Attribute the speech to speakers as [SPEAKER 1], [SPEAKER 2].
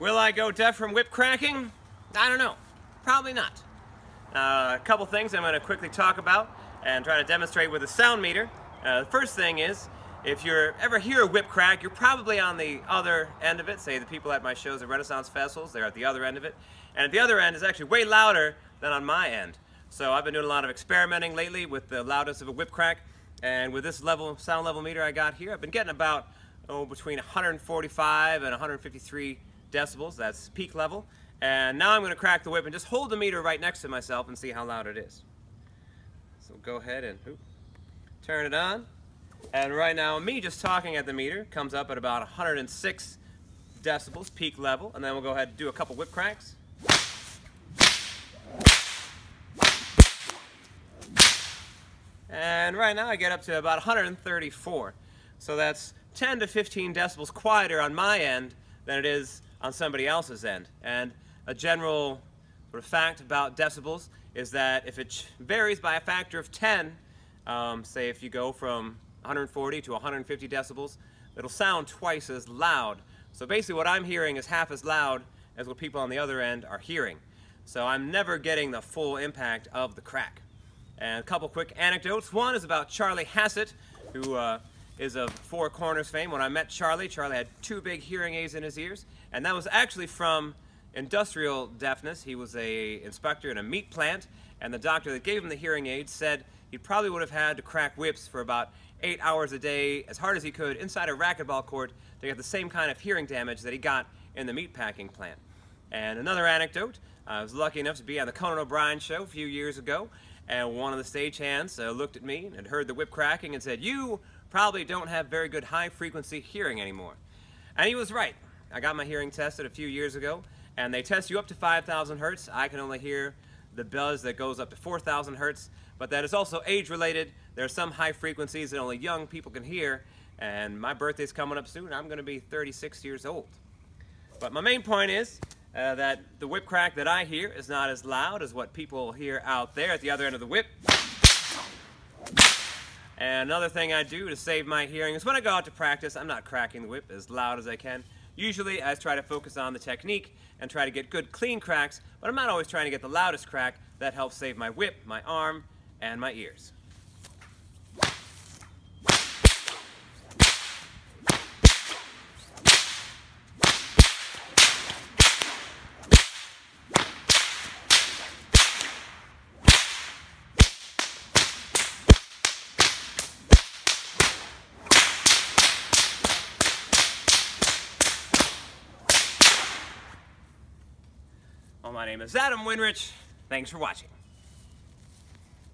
[SPEAKER 1] Will I go deaf from whip cracking? I don't know. Probably not. A couple things I'm going to quickly talk about and try to demonstrate with a sound meter. The first thing is, if you ever hear a whip crack, you're probably on the other end of it. Say the people at my shows at Renaissance festivals, they're at the other end of it. And at the other end is actually way louder than on my end. So I've been doing a lot of experimenting lately with the loudness of a whip crack. And with this sound level meter I got here, I've been getting about between 145 and 153 decibels. That's peak level. And now I'm going to crack the whip and just hold the meter right next to myself and see how loud it is. So go ahead and turn it on. And right now, me just talking at the meter comes up at about 106 decibels, peak level. And then we'll go ahead and do a couple whip cracks. And right now I get up to about 134. So that's 10 to 15 decibels quieter on my end than it is on somebody else's end. And a general sort of fact about decibels is that if it varies by a factor of 10, say if you go from 140 to 150 decibels, it'll sound twice as loud. So basically what I'm hearing is half as loud as what people on the other end are hearing. So I'm never getting the full impact of the crack. And a couple quick anecdotes. One is about Charlie Hassett, who is of Four Corners fame. When I met Charlie had 2 big hearing aids in his ears, and that was actually from industrial deafness. He was an inspector in a meat plant, and the doctor that gave him the hearing aids said he probably would have had to crack whips for about 8 hours a day, as hard as he could, inside a racquetball court to get the same kind of hearing damage that he got in the meat packing plant. And another anecdote, I was lucky enough to be on the Conan O'Brien show a few years ago, and one of the stagehands looked at me and heard the whip cracking and said, "You probably don't have very good high-frequency hearing anymore." And he was right. I got my hearing tested a few years ago, and they test you up to 5,000 hertz. I can only hear the buzz that goes up to 4,000 hertz, but that is also age-related. There are some high frequencies that only young people can hear, and my birthday's coming up soon. I'm going to be 36 years old. But my main point is that the whip crack that I hear is not as loud as what people hear out there at the other end of the whip. And another thing I do to save my hearing is when I go out to practice, I'm not cracking the whip as loud as I can. Usually I try to focus on the technique and try to get good clean cracks, but I'm not always trying to get the loudest crack. That helps save my whip, my arm, and my ears. Well, my name is Adam Winrich. Thanks for watching.